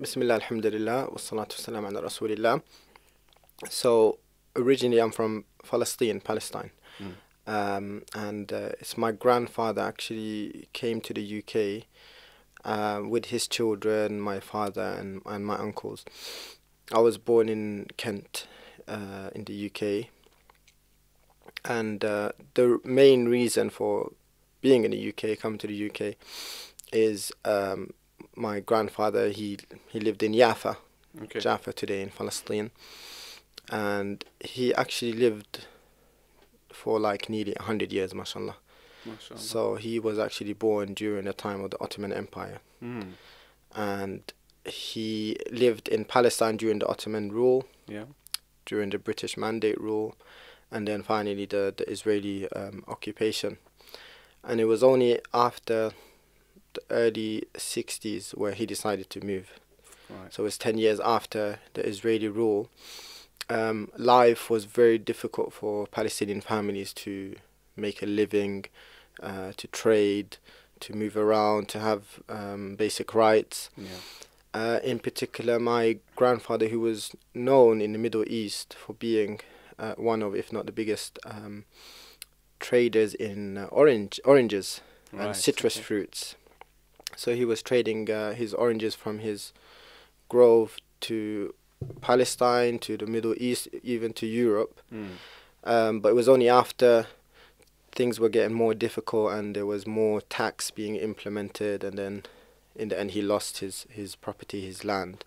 Bismillah, alhamdulillah, wassalatu wassalam ala rasulillah. So, originally I'm from Palestine. Mm. And it's my grandfather actually came to the UK with his children, my father and my uncles. I was born in Kent, in the UK. And the main reason for being in the UK, coming to the UK, is my grandfather. He lived in Jaffa, Okay. Jaffa today in Palestine, and he actually lived for like nearly 100 years, mashallah. MashaAllah. So he was actually born during the time of the Ottoman Empire, Mm. and he lived in Palestine during the Ottoman rule, Yeah. during the British Mandate rule, and then finally the Israeli occupation. And it was only after the early 60s where he decided to move. Right. So it's 10 years after the Israeli rule. Life was very difficult for Palestinian families to make a living, to trade, to move around, to have basic rights. Yeah. In particular, my grandfather, who was known in the Middle East for being one of, if not the biggest, traders in oranges and Right. citrus Okay. fruits. So he was trading his oranges from his grove to Palestine, to the Middle East, even to Europe. Mm. But it was only after things were getting more difficult and there was more tax being implemented, and then in the end he lost his property, his land,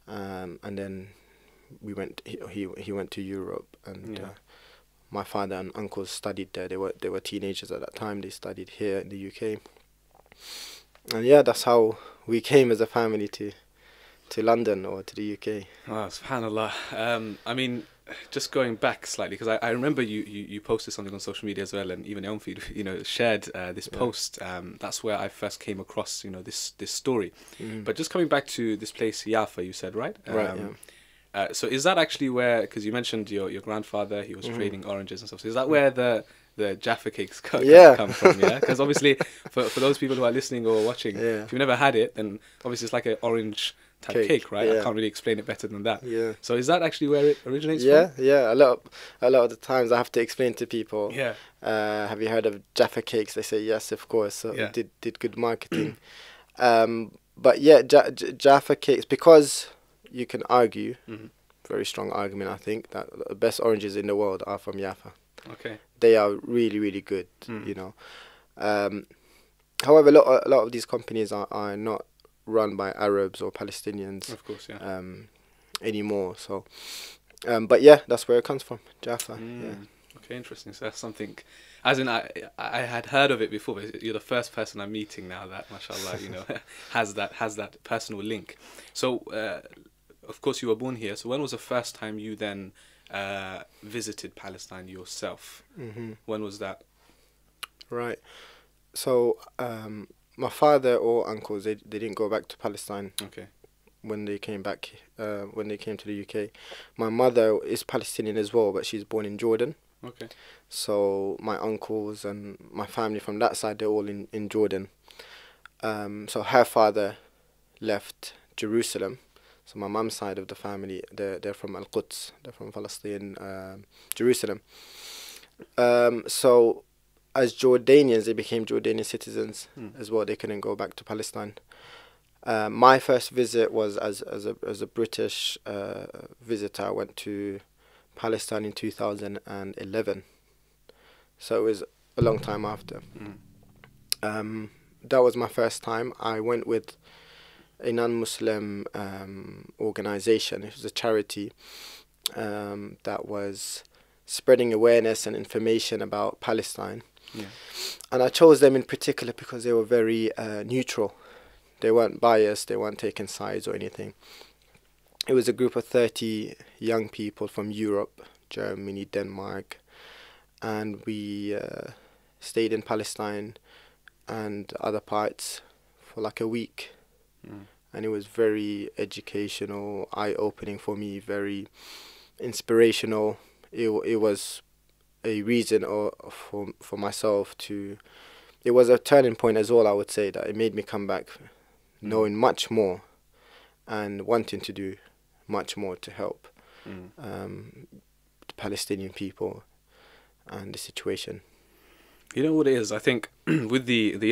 and then he went to Europe, and Yeah. my father and uncles studied there. They were teenagers at that time. They studied here in the UK, and yeah, that's how we came as a family to London or to the UK. Wow, subhanallah. I mean, just going back slightly, because I remember you posted something on social media as well, and even your own feed, shared this Yeah. post. That's where I first came across, this story. Mm. But just coming back to this place, Jaffa, you said, right? Right, yeah. So is that actually where, because you mentioned your grandfather, he was Mhm. trading oranges and stuff. So is that where the Jaffa cakes Yeah. come from? Yeah, because obviously for those people who are listening or watching, Yeah. if you've never had it, then obviously it's like an orange type cake, right? I Yeah. can't really explain it better than that. Yeah. So is that actually where it originates Yeah, from? yeah. A lot of the times I have to explain to people. Yeah. Have you heard of Jaffa cakes? They say yes, of course. So Yeah. did good marketing. But yeah, Jaffa cakes, because you can argue, Hmm. very strong argument, I think, that the best oranges in the world are from Jaffa. Okay. They are really, really good. Mm. However, a lot of these companies are not run by Arabs or Palestinians Of course, yeah. anymore. So, but yeah, that's where it comes from, Jaffa. Yeah. Okay, interesting. So that's something, as in I had heard of it before, but you're the first person I'm meeting now that, mashallah, has that personal link. So, of course, you were born here. So when was the first time you then visited Palestine yourself? Hmm. When was that? Right. So, my father or uncles, they didn't go back to Palestine Okay. when they came back, when they came to the UK. My mother is Palestinian as well, but she's born in Jordan. Okay. So my uncles and my family from that side, they're all in Jordan. So her father left Jerusalem. So my mum's side of the family, they're from Al-Quds, they're from Palestine, Jerusalem. So as Jordanians, they became Jordanian citizens as well. They couldn't go back to Palestine. My first visit was as a British visitor. I went to Palestine in 2011. So it was a long time after. That was my first time. I went with a non-Muslim organization. It was a charity that was spreading awareness and information about Palestine. Yeah. And I chose them in particular because they were very neutral. They weren't biased, they weren't taking sides or anything. It was a group of 30 young people from Europe, Germany, Denmark, and we stayed in Palestine and other parts for like a week. And it was very educational, eye-opening for me, very inspirational. It was a reason for myself to... It was a turning point as well, I would say, that it made me come back knowing much more and wanting to do much more to help the Palestinian people and the situation. You know what it is? I think with the